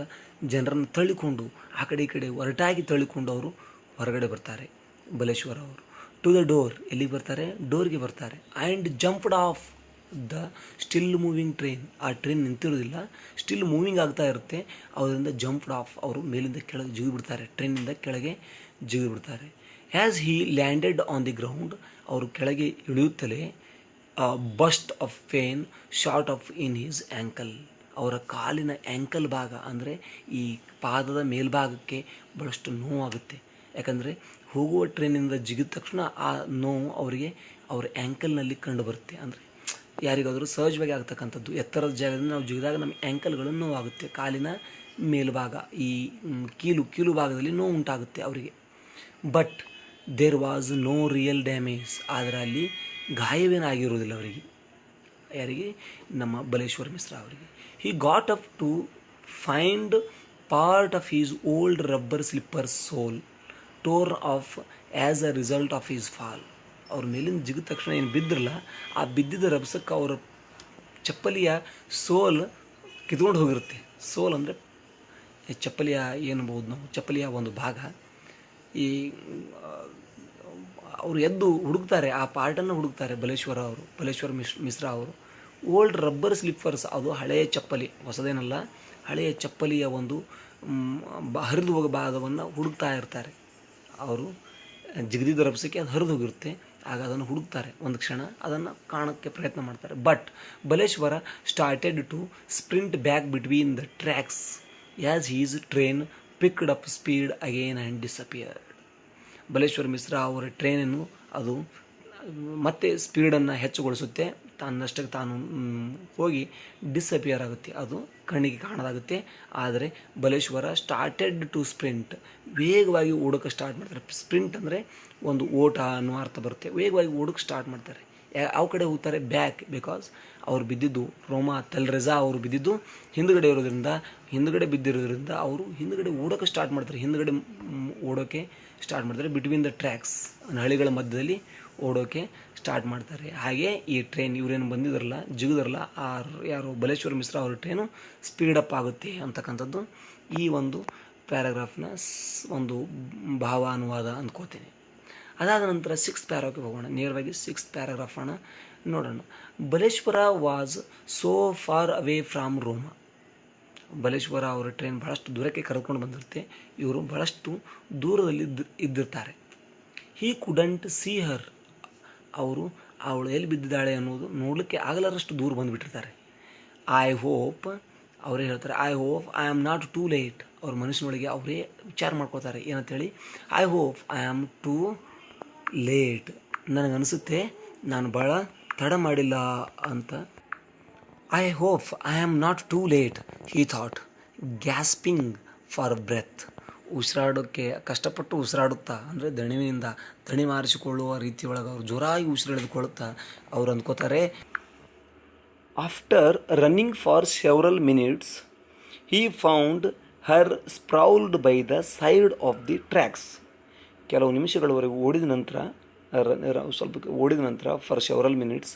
ಜನರನ್ನು ತಳ್ಳಿಕೊಂಡು, ಆ ಕಡೆ ಈ ಕಡೆ ಒರಟಾಗಿ ತಳ್ಳಿಕೊಂಡು ಅವರು ಹೊರಗಡೆ ಬರ್ತಾರೆ ಬಲೇಶ್ವರ ಅವರು. ಟು ದ ಡೋರ್, ಎಲ್ಲಿಗೆ ಬರ್ತಾರೆ, ಡೋರ್ಗೆ ಬರ್ತಾರೆ. And jumped of the still moving train, ಆ ಟ್ರೈನ್ ನಿಂತಿರೋದಿಲ್ಲ, ಸ್ಟಿಲ್ ಮೂವಿಂಗ್ ಆಗ್ತಾ ಇರುತ್ತೆ. ಅವರಿಂದ ಜಂಪ್ಡ್ ಆಫ್, ಅವರು ಮೇಲಿಂದ ಕೆಳಗೆ ಜಿಗಿಬಿಡ್ತಾರೆ, ಟ್ರೈನಿಂದ ಕೆಳಗೆ ಜಿಗಿಬಿಡ್ತಾರೆ. As he landed on the ground, ಅವರು ಕೆಳಗೆ ಇಳಿಯುತ್ತಲೇ burst of pain shot off in his ankle, ಅವರ ಕಾಲಿನ ಆ್ಯಂಕಲ್ ಭಾಗ ಅಂದರೆ ಈ ಪಾದದ ಮೇಲ್ಭಾಗಕ್ಕೆ ಭಾಳಷ್ಟು ನೋವಾಗುತ್ತೆ. ಯಾಕಂದರೆ ಹೋಗುವ ಟ್ರೈನಿಂದ ಜಿಗಿದ ತಕ್ಷಣ ಆ ನೋವು ಅವರಿಗೆ ಅವರ ಆ್ಯಂಕಲ್ನಲ್ಲಿ ಕಂಡು ಬರುತ್ತೆ. ಅಂದರೆ ಯಾರಿಗಾದರೂ ಸಹಜವಾಗಿ ಆಗ್ತಕ್ಕಂಥದ್ದು. ಎತ್ತರದ ಜಾಗದಿಂದ ನಾವು ಜಿಗಿದಾಗ ನಮ್ಮ ಆ್ಯಂಕಲ್ಗಳು ನೋವಾಗುತ್ತೆ, ಕಾಲಿನ ಮೇಲ್ಭಾಗ ಈ ಕೀಲು ಭಾಗದಲ್ಲಿ ನೋವು ಉಂಟಾಗುತ್ತೆ ಅವರಿಗೆ. But there was no real damage, ಆದರೆ ಅಲ್ಲಿ ಗಾಯವೇನಾಗಿರುವುದಿಲ್ಲ ಅವರಿಗೆ. ಯಾರಿಗೆ? ನಮ್ಮ ಬಲೇಶ್ವರ ಮಿಶ್ರಾ ಅವರಿಗೆ. He got up to find part of his old rubber slipper sole tore off as a result of his fall. ಅವ್ರ ಮೇಲಿಂದ ಜಿಗಿದ ತಕ್ಷಣ ಏನು ಬಿದ್ದಿರಲ್ಲ, ಆ ಬಿದ್ದಿದ್ದ ರಭಸಕ್ಕೆ ಅವರ ಚಪ್ಪಲಿಯ ಸೋಲ್ ಕಿತ್ಕೊಂಡು ಹೋಗಿರುತ್ತೆ. ಸೋಲ್ ಅಂದರೆ ಚಪ್ಪಲಿಯ ಏನಬಹುದು ನಾವು, ಚಪ್ಪಲಿಯ ಒಂದು ಭಾಗ. ಈ ಅವರು ಎದ್ದು ಹುಡುಕ್ತಾರೆ, ಆ ಪಾರ್ಟನ್ನು ಹುಡುಕ್ತಾರೆ ಬಲೇಶ್ವರ ಮಿಶ್ರಾ ಅವರು. ಓಲ್ಡ್ ರಬ್ಬರ್ ಸ್ಲಿಪ್ಪರ್ಸ್, ಅದು ಹಳೆಯ ಚಪ್ಪಲಿ, ಹೊಸದೇನಲ್ಲ, ಹಳೆಯ ಚಪ್ಪಲಿಯ ಒಂದು ಹರಿದು ಹೋಗೋ ಭಾಗವನ್ನು ಹುಡುಕ್ತಾ ಇರ್ತಾರೆ ಅವರು. ಜಿಗಿದಿದ್ದ ರಭಸಕ್ಕೆ ಅದು ಹರಿದು ಹೋಗಿರುತ್ತೆ, ಆಗ ಅದನ್ನು ಹುಡುಕ್ತಾರೆ ಒಂದು ಕ್ಷಣ, ಅದನ್ನು ಕಾಣೋಕ್ಕೆ ಪ್ರಯತ್ನ ಮಾಡ್ತಾರೆ. But Baleshwar started to sprint back between the tracks as his train picked up speed again and disappeared. Baleshwar Mishra ಅವರ ಟ್ರೈನನ್ನು ಅದು ಮತ್ತೆ ಸ್ಪೀಡನ್ನು ಹೆಚ್ಚುಗೊಳಿಸುತ್ತೆ, ತನ್ನಷ್ಟಕ್ಕೆ ತಾನು ಹೋಗಿ ಡಿಸಪಿಯರ್ ಆಗುತ್ತೆ, ಅದು ಕಣ್ಣಿಗೆ ಕಾಣದಾಗುತ್ತೆ. ಆದರೆ ಬಲೇಶ್ವರ ಸ್ಟಾರ್ಟೆಡ್ ಟು ಸ್ಪ್ರಿಂಟ್, ವೇಗವಾಗಿ ಓಡೋಕ್ಕೆ ಸ್ಟಾರ್ಟ್ ಮಾಡ್ತಾರೆ. ಸ್ಪ್ರಿಂಟ್ ಅಂದರೆ ಒಂದು ಓಟ ಅನ್ನೋ ಅರ್ಥ ಬರುತ್ತೆ. ವೇಗವಾಗಿ ಓಡೋಕ್ಕೆ ಸ್ಟಾರ್ಟ್ ಮಾಡ್ತಾರೆ. ಯಾವ ಕಡೆ ಹೋಗ್ತಾರೆ? ಬ್ಯಾಕ್, ಬಿಕಾಸ್ ಅವ್ರು ಬಿದ್ದಿದ್ದು ರೋಮಾ ತಲ್ರೆಜಾ ಅವರು ಬಿದ್ದಿದ್ದು ಹಿಂದುಗಡೆ ಬಿದ್ದಿರೋದ್ರಿಂದ ಅವರು ಹಿಂದುಗಡೆ ಓಡೋಕ್ಕೆ ಸ್ಟಾರ್ಟ್ ಮಾಡ್ತಾರೆ. ಓಡೋಕ್ಕೆ ಸ್ಟಾರ್ಟ್ ಮಾಡ್ತಾರೆ. ಬಿಟ್ವೀನ್ ದ ಟ್ರ್ಯಾಕ್ಸ್, ಹಳಿಗಳ ಮಧ್ಯದಲ್ಲಿ ಓಡೋಕ್ಕೆ ಸ್ಟಾರ್ಟ್ ಮಾಡ್ತಾರೆ. ಹಾಗೆ ಈ ಟ್ರೈನ್ ಇವರೇನು ಬಂದಿದ್ರಲ್ಲ, ಜಿಗಿದ್ರಲ್ಲ, ಯಾರು ಬಲೇಶ್ವರ ಮಿಶ್ರಾ ಅವ್ರ ಟ್ರೈನು ಸ್ಪೀಡಪ್ ಆಗುತ್ತೆ ಅಂತಕ್ಕಂಥದ್ದು ಈ ಒಂದು ಪ್ಯಾರಾಗ್ರಾಫ್ನ ಒಂದು ಭಾವಾನುವಾದ ಅಂದ್ಕೋತೀನಿ. ಅದಾದ ನಂತರ 6th ಪ್ಯಾರಾಗ್ರಾಫ್ಗೆ ಹೋಗೋಣ. ನೇರವಾಗಿ 6th ಪ್ಯಾರಾಗ್ರಾಫನ್ನು ನೋಡೋಣ. Baleshwar was so far away from Roma. Baleshwar ಅವರ ಟ್ರೈನ್ ಬಹಳಷ್ಟು ದೂರಕ್ಕೆ ಕರೆದುಕೊಂಡು ಬಂದಿರುತ್ತೆ, ಇವರು ಬಹಳಷ್ಟು ದೂರದಲ್ಲಿ ಇದ್ದಿರ್ತಾರೆ. ಹೀ ಕುಡಂಟ್ ಸಿ ಹರ್, ಅವಳು ಎಲ್ಲಿ ಬಿದ್ದಿದ್ದಾಳೆ ಅನ್ನೋದು ನೋಡಲಿಕ್ಕೆ ಆಗಲಾರಷ್ಟು ದೂರ ಬಂದುಬಿಟ್ಟಿರ್ತಾರೆ. ಐ ಹೋಪ್, ಅವರೇ ಹೇಳ್ತಾರೆ, I hope I am not too late. ಅವ್ರ ಮನಸ್ಸಿನೊಳಗೆ ಅವರೇ ವಿಚಾರ ಮಾಡ್ಕೋತಾರೆ ಏನಂತೇಳಿ, I hope I am too late, ನನಗನ್ನಿಸುತ್ತೆ ನಾನು ಭಾಳ ತಡ ಮಾಡಿಲ್ಲ ಅಂತ. I hope I am not too late he thought, gasping for breath. ಉಸಿರಾಡೋಕ್ಕೆ ಕಷ್ಟಪಟ್ಟು ಉಸಿರಾಡುತ್ತಾ, ಅಂದರೆ ದಣಿ ಮಾರಿಸಿಕೊಳ್ಳುವ ರೀತಿಯೊಳಗೆ ಅವ್ರು ಜೋರಾಗಿ ಉಸಿರೆಳೆದುಕೊಳ್ಳುತ್ತಾ ಅವ್ರು ಅಂದ್ಕೋತಾರೆ. After running for several minutes he found her sprawled by the side of the tracks. ಕೆಲವು ನಿಮಿಷಗಳವರೆಗೂ ಓಡಿದ ನಂತರ ಫಾರ್ ಸೆವರಲ್ ಮಿನಿಟ್ಸ್,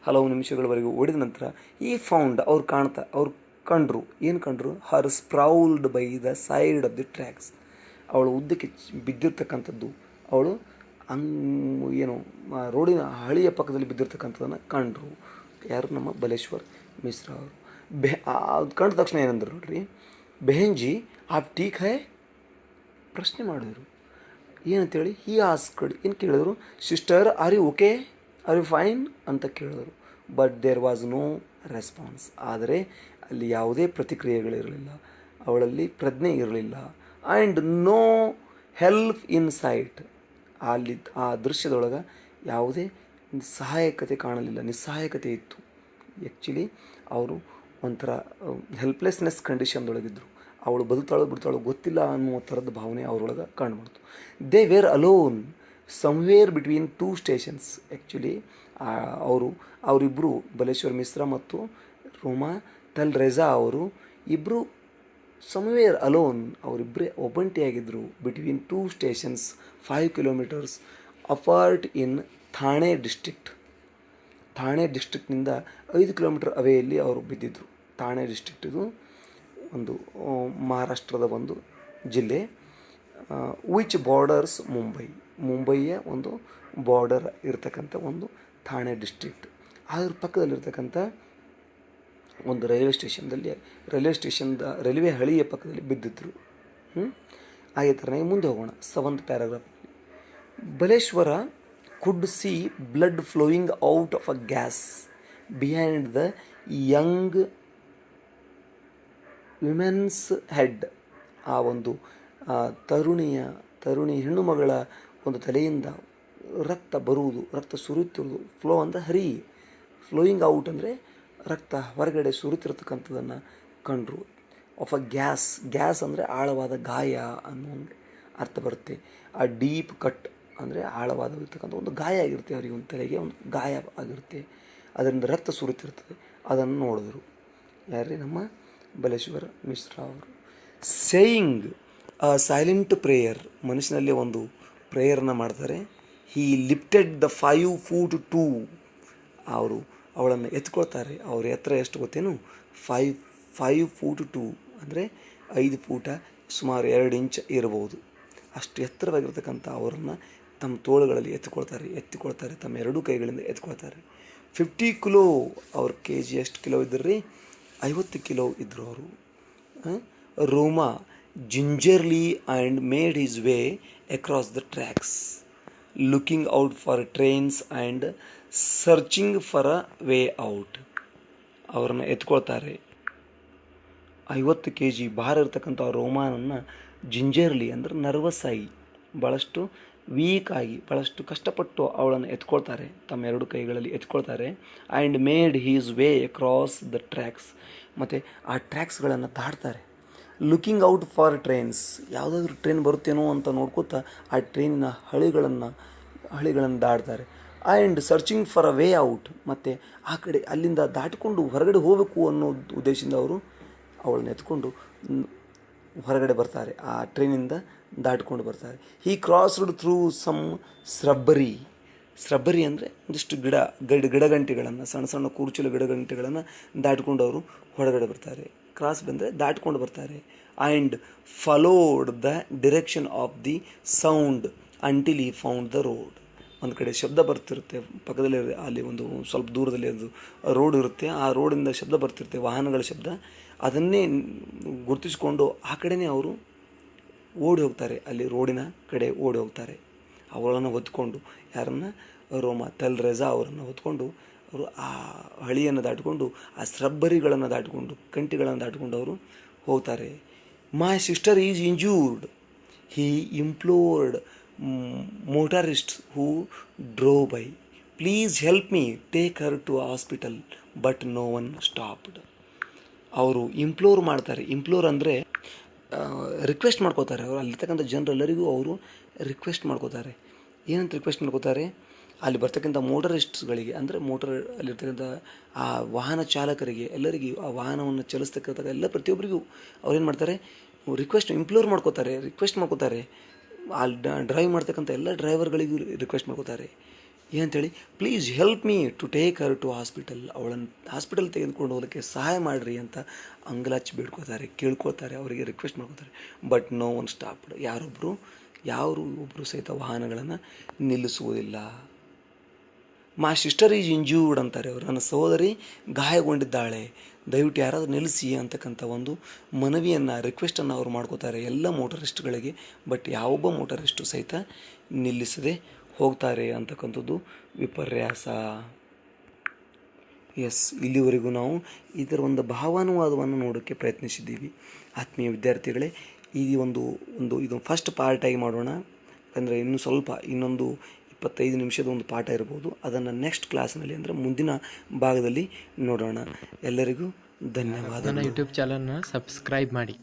ಹಲವು ನಿಮಿಷಗಳವರೆಗೂ ಓಡಿದ ನಂತರ ಈ ಫೌಂಡ್ ಅವ್ರು ಕಂಡ್ರು her sprawled by the side of the tracks. ಅವಳು ಉದ್ದಕ್ಕೆ ಬಿದ್ದಿರ್ತಕ್ಕಂಥದ್ದು, ಅವಳು ರೋಡಿನ ಹಳಿಯ ಪಕ್ಕದಲ್ಲಿ ಬಿದ್ದಿರ್ತಕ್ಕಂಥದ್ದನ್ನು ಕಂಡ್ರು. ಯಾರು? ನಮ್ಮ ಬಲೇಶ್ವರ್ ಮಿಶ್ರಾ ಅವರು. ಅದು ಕಂಡ ತಕ್ಷಣ ಏನಂದ್ರು ನೋಡ್ರಿ, ಬೆಹೆಂಜಿ ಆಪ್ ಟೀಕ್ ಹೈ, ಪ್ರಶ್ನೆ ಮಾಡಿದರು. ಏನಂತೇಳಿ? ಹೀ ಆಸ್ಕ್ಡ್, ಏನು ಕೇಳಿದ್ರು? Sister are you okay, are you fine ಅಂತ ಕೇಳಿದ್ರು. But there was no response, ಆದರೆ ಅಲ್ಲಿ ಯಾವುದೇ ಪ್ರತಿಕ್ರಿಯೆಗಳಿರಲಿಲ್ಲ, ಅವಳಲ್ಲಿ ಪ್ರಜ್ಞೆ ಇರಲಿಲ್ಲ. And no help in sight, ಅಲ್ಲಿ ಆ ದೃಶ್ಯದೊಳಗೆ ಯಾವುದೇ ಸಹಾಯಕತೆ ಕಾಣಲಿಲ್ಲ, ನಿಸ್ಸಹಾಯಕತೆ ಇತ್ತು. ಆ್ಯಕ್ಚುಲಿ ಅವರು ಒಂಥರ ಹೆಲ್ಪ್ಲೆಸ್ನೆಸ್ ಕಂಡೀಷನ್ದೊಳಗಿದ್ದರು. ಅವಳು ಬದುಕ್ತಾಳೋ ಗೊತ್ತಿಲ್ಲ ಅನ್ನುವ ಥರದ ಭಾವನೆ ಅವರೊಳಗೆ ಕಾಣ್ಬಾರ್ದು. They were alone somewhere between 2 stations. Actually ಅವರಿಬ್ಬರು, ಬಲೇಶ್ವರ್ ಮಿಶ್ರಾ ಮತ್ತು ರೋಮಾ ತಲ್ರೆಜಾ ಅವರು ಇಬ್ಬರು ಸಮ್ವೇರ್ ಅಲೋನ್, ಅವರಿಬ್ಬರೇ ಒಬ್ಬಂಟಿಯಾಗಿದ್ದರು. Between 2 stations 5 kilometres apart in Thane ಡಿಸ್ಟ್ರಿಕ್ಟ್ನಿಂದ 5 ಕಿಲೋಮೀಟರ್ ಅವೆಯಲ್ಲಿ ಅವರು ಬಿದ್ದಿದ್ದರು. ಥಾಣೆ ಡಿಸ್ಟ್ರಿಕ್ಟ್ ಇದು ಒಂದು ಮಹಾರಾಷ್ಟ್ರದ ಒಂದು ಜಿಲ್ಲೆ, ವಿಚ್ ಬಾರ್ಡರ್ಸ್ ಮುಂಬೈಯ ಒಂದು ಬಾರ್ಡರ್ ಇರತಕ್ಕಂಥ ಒಂದು ಥಾಣೆ ಡಿಸ್ಟ್ರಿಕ್ಟ್. ಅದ್ರ ಪಕ್ಕದಲ್ಲಿರ್ತಕ್ಕಂಥ ಒಂದು ರೈಲ್ವೆ ಹಳಿಯ ಪಕ್ಕದಲ್ಲಿ ಬಿದ್ದಿದ್ದರು. ಹಾಗೆ ಥರನಾಗಿ ಮುಂದೆ ಹೋಗೋಣ. 7th paragraph. Baleshwar could see blood flowing out of a gash behind the young women's head. ಆ ಒಂದು ತರುಣಿ ಹೆಣ್ಣು ಮಗಳ ಒಂದು ತಲೆಯಿಂದ ರಕ್ತ ಸುರಿಯುತ್ತಿರುವುದು. ಫ್ಲೋ ಅಂದರೆ ಫ್ಲೋಯಿಂಗ್ ಔಟ್ ಅಂದರೆ ರಕ್ತ ಹೊರಗಡೆ ಸುರಿತಿರ್ತಕ್ಕಂಥದ್ದನ್ನು ಕಂಡ್ರು. ಆಫ್ ಅ ಗ್ಯಾಸ್ ಅಂದರೆ ಆಳವಾದ ಗಾಯ ಅನ್ನೋ ಒಂದು ಅರ್ಥ ಬರುತ್ತೆ. ಆ ಡೀಪ್ ಕಟ್ ಅಂದರೆ ಆಳವಾದವಿರ್ತಕ್ಕಂಥ ಒಂದು ಗಾಯ ಆಗಿರುತ್ತೆ, ಅವರಿಗೆ ಒಂದು ತಲೆಗೆ ಒಂದು ಗಾಯ ಆಗಿರುತ್ತೆ, ಅದರಿಂದ ರಕ್ತ ಸುರಿತಿರ್ತದೆ. ಅದನ್ನು ನೋಡಿದ್ರು ಯಾರೇ ನಮ್ಮ ಬಲೇಶ್ವರ ಮಿಶ್ರಾ ಅವರು. ಸೇಯಿಂಗ್ ಸೈಲೆಂಟ್ ಪ್ರೇಯರ್, ಮನುಷ್ಯನಲ್ಲಿ ಒಂದು ಪ್ರೇಯರ್ನ ಮಾಡ್ತಾರೆ. ಹೀ ಲಿಫ್ಟೆಡ್ ದ 5 foot 2, ಅವರು ಅವಳನ್ನು ಎತ್ಕೊಳ್ತಾರೆ. ಅವ್ರ ಎತ್ತರ ಎಷ್ಟು ಗೊತ್ತೇನು? 5 foot 2 ಅಂದರೆ 5 ಫೂಟ ಸುಮಾರು 2 ಇಂಚ್ ಇರಬಹುದು. ಅಷ್ಟು ಎತ್ತರವಾಗಿರ್ತಕ್ಕಂಥ ಅವರನ್ನು ತಮ್ಮ ತೋಳುಗಳಲ್ಲಿ ಎತ್ತಿಕೊಳ್ತಾರೆ, ತಮ್ಮ ಎರಡೂ ಕೈಗಳಿಂದ ಎತ್ಕೊಳ್ತಾರೆ. 50 ಕಿಲೋ, ಅವ್ರ ಕೆ ಜಿ ಎಷ್ಟು ಕಿಲೋ ಇದ್ದರು ರೀ? 50 ಕಿಲೋ ಇದ್ದರು ಅವರು. Roma gingerly and made his way across the tracks, looking out for trains and searching for a way out. ಅವರನ್ನು ಎತ್ಕೊಳ್ತಾರೆ. 50 kg ಭಾರ ಇರ್ತಕ್ಕಂಥ ರೋಮಾನನ್ನು ಜಿಂಜರ್ಲಿ ಅಂದರೆ ನರ್ವಸ್ ಆಗಿ, ಭಾಳಷ್ಟು ವೀಕ್ ಆಗಿ, ಭಾಳಷ್ಟು ಕಷ್ಟಪಟ್ಟು ಅವಳನ್ನು ಎತ್ಕೊಳ್ತಾರೆ, ತಮ್ಮ ಎರಡು ಕೈಗಳಲ್ಲಿ ಎತ್ಕೊಳ್ತಾರೆ. And made his way across the tracks, ಮತ್ತು ಆ ಟ್ರ್ಯಾಕ್ಸ್ಗಳನ್ನು ದಾಟ್ತಾರೆ. ಲುಕಿಂಗ್ ಔಟ್ ಫಾರ್ ಟ್ರೈನ್ಸ್, ಯಾವುದಾದ್ರೂ ಟ್ರೈನ್ ಬರುತ್ತೇನೋ ಅಂತ ನೋಡ್ಕೋತಾ ಆ ಟ್ರೈನಿನ ಹಳಿಗಳನ್ನು ದಾಟ್ತಾರೆ. And searching for a way out, ಮತ್ತು ಆ ಕಡೆ ಅಲ್ಲಿಂದ ದಾಟಿಕೊಂಡು ಹೊರಗಡೆ ಹೋಗಬೇಕು ಅನ್ನೋ ಉದ್ದೇಶದಿಂದ ಅವರು ಅವಳನ್ನ ಎತ್ಕೊಂಡು ಹೊರಗಡೆ ಬರ್ತಾರೆ, ಆ ಟ್ರೈನಿಂದ ದಾಟಿಕೊಂಡು ಬರ್ತಾರೆ. ಹೀ ಕ್ರಾಸ್ಡ್ ಥ್ರೂ ಸಮ್ ಸ್ರಬ್ಬರಿ ಅಂದರೆ ಒಂದಿಷ್ಟು ಗಿಡಗಂಟೆಗಳನ್ನು, ಸಣ್ಣ ಸಣ್ಣ ಕೂರ್ಚಲು ಗಿಡಗಂಟೆಗಳನ್ನು ದಾಟಿಕೊಂಡು ಅವರು ಹೊರಗಡೆ ಬರ್ತಾರೆ. ಕ್ರಾಸ್ ಬಂದರೆ ದಾಟಿಕೊಂಡು ಬರ್ತಾರೆ. And followed the direction of the sound until he found the road. ಒಂದು ಕಡೆ ಶಬ್ದ ಬರ್ತಿರುತ್ತೆ, ಪಕ್ಕದಲ್ಲಿ ಅಲ್ಲಿ ಒಂದು ಸ್ವಲ್ಪ ದೂರದಲ್ಲಿ ಅದು ರೋಡ್ ಇರುತ್ತೆ, ಆ ರೋಡಿಂದ ಶಬ್ದ ಬರ್ತಿರುತ್ತೆ, ವಾಹನಗಳ ಶಬ್ದ. ಅದನ್ನೇ ಗುರುತಿಸಿಕೊಂಡು ಆ ಕಡೆನೇ ಅವರು ಓಡಿ ಹೋಗ್ತಾರೆ, ಅಲ್ಲಿ ರೋಡಿನ ಕಡೆ ಓಡಿ ಹೋಗ್ತಾರೆ. ಅವಳನ್ನು ಹೊತ್ಕೊಂಡು, ಯಾರನ್ನು? ರೋಮಾ ತೆಲ್ರೆಜಾ ಅವರನ್ನು ಹೊತ್ಕೊಂಡು ಅವರು ಆ ಹಳಿಯನ್ನು ದಾಟಿಕೊಂಡು, ಆ ಸ್ರಬ್ಬರಿಗಳನ್ನು ದಾಟಿಕೊಂಡು, ಕಂಟಿಗಳನ್ನು ದಾಟಿಕೊಂಡು ಅವರು ಹೋಗ್ತಾರೆ. My sister is injured, he implored motorists who drove by, please help me take her to hospital, but no one stopped. ಅವರು ಇಂಪ್ಲೋರ್ ಮಾಡ್ತಾರೆ. ಇಂಪ್ಲೋರ್ ಅಂದರೆ ರಿಕ್ವೆಸ್ಟ್ ಮಾಡ್ಕೋತಾರೆ. ಅವರು ಅಲ್ಲಿರ್ತಕ್ಕಂಥ ಜನರೆಲ್ಲರಿಗೂ ಅವರು ರಿಕ್ವೆಸ್ಟ್ ಮಾಡ್ಕೋತಾರೆ. ಏನಂತ ರಿಕ್ವೆಸ್ಟ್ ಮಾಡ್ಕೋತಾರೆ? ಅಲ್ಲಿ ಬರ್ತಕ್ಕಂಥ ಮೋಟರಿಸ್ಟ್ಸ್ಗಳಿಗೆ, ಅಂದರೆ ಅಲ್ಲಿರ್ತಕ್ಕಂಥ ಆ ವಾಹನ ಚಾಲಕರಿಗೆ, ಎಲ್ಲರಿಗೂ ಆ ವಾಹನವನ್ನು ಚಲಿಸ್ತಕ್ಕಂಥ ಎಲ್ಲ ಪ್ರತಿಯೊಬ್ಬರಿಗೂ ಅವ್ರೇನು ಮಾಡ್ತಾರೆ? ರಿಕ್ವೆಸ್ಟ್ ಮಾಡ್ಕೋತಾರೆ. ಅಲ್ಲಿ ಡ್ರೈವ್ ಮಾಡ್ತಕ್ಕಂಥ ಎಲ್ಲ ಡ್ರೈವರ್ಗಳಿಗೂ ರಿಕ್ವೆಸ್ಟ್ ಮಾಡ್ಕೋತಾರೆ. ಏನಂತೇಳಿ? Please help me to take her to hospital, ಅವಳನ್ನು ಹಾಸ್ಪಿಟಲ್ ತೆಗೆದುಕೊಂಡು ಹೋಗೋಕ್ಕೆ ಸಹಾಯ ಮಾಡಿರಿ ಅಂತ ಅಂಗಲಾಚಿ ಬೇಡ್ಕೋತಾರೆ, ಕೇಳ್ಕೊಳ್ತಾರೆ, ಅವರಿಗೆ ರಿಕ್ವೆಸ್ಟ್ ಮಾಡ್ಕೋತಾರೆ. ಬಟ್ ನೋ ಒನ್ ಸ್ಟಾಪ್ಡ್, ಒಬ್ಬರು ಸಹಿತ ವಾಹನಗಳನ್ನು ನಿಲ್ಲಿಸುವುದಿಲ್ಲ. ಮೈ ಸಿಸ್ಟರ್ ಈಸ್ ಇಂಜೂರ್ಡ್ ಅಂತಾರೆ ಅವರು, ನನ್ನ ಸಹೋದರಿ ಗಾಯಗೊಂಡಿದ್ದಾಳೆ, ದಯವಿಟ್ಟು ಯಾರಾದರೂ ನಿಲ್ಲಿಸಿ ಅಂತಕ್ಕಂಥ ಒಂದು ಮನವಿಯನ್ನು, ರಿಕ್ವೆಸ್ಟನ್ನು ಅವರು ಮಾಡ್ಕೋತಾರೆ ಎಲ್ಲ ಮೋಟರಿಸ್ಟ್ಗಳಿಗೆ. ಬಟ್ ಯಾವೊಬ್ಬ ಮೋಟರಿಸ್ಟು ಸಹಿತ ನಿಲ್ಲಿಸದೆ ಹೋಗ್ತಾರೆ ಅಂತಕ್ಕಂಥದ್ದು ವಿಪರ್ಯಾಸ. ಇಲ್ಲಿವರೆಗೂ ನಾವು ಇದರ ಒಂದು ಭಾವಾನುವಾದವನ್ನು ನೋಡೋಕ್ಕೆ ಪ್ರಯತ್ನಿಸಿದ್ದೀವಿ. ಆತ್ಮೀಯ ವಿದ್ಯಾರ್ಥಿಗಳೇ, ಈ ಇದು ಫಸ್ಟ್ ಪಾರ್ಟಾಗಿ ಮಾಡೋಣ. ಯಾಕಂದರೆ ಇನ್ನೊಂದು 25 ನಿಮಿಷದ ಒಂದು ಪಾಠ ಇರ್ಬೋದು. ಅದನ್ನು ನೆಕ್ಸ್ಟ್ ಕ್ಲಾಸ್ನಲ್ಲಿ, ಅಂದರೆ ಮುಂದಿನ ಭಾಗದಲ್ಲಿ ನೋಡೋಣ. ಎಲ್ಲರಿಗೂ ಧನ್ಯವಾದ. ನನ್ನ ಯೂಟ್ಯೂಬ್ ಚಾನಲ್ನ ಸಬ್ಸ್ಕ್ರೈಬ್ ಮಾಡಿ.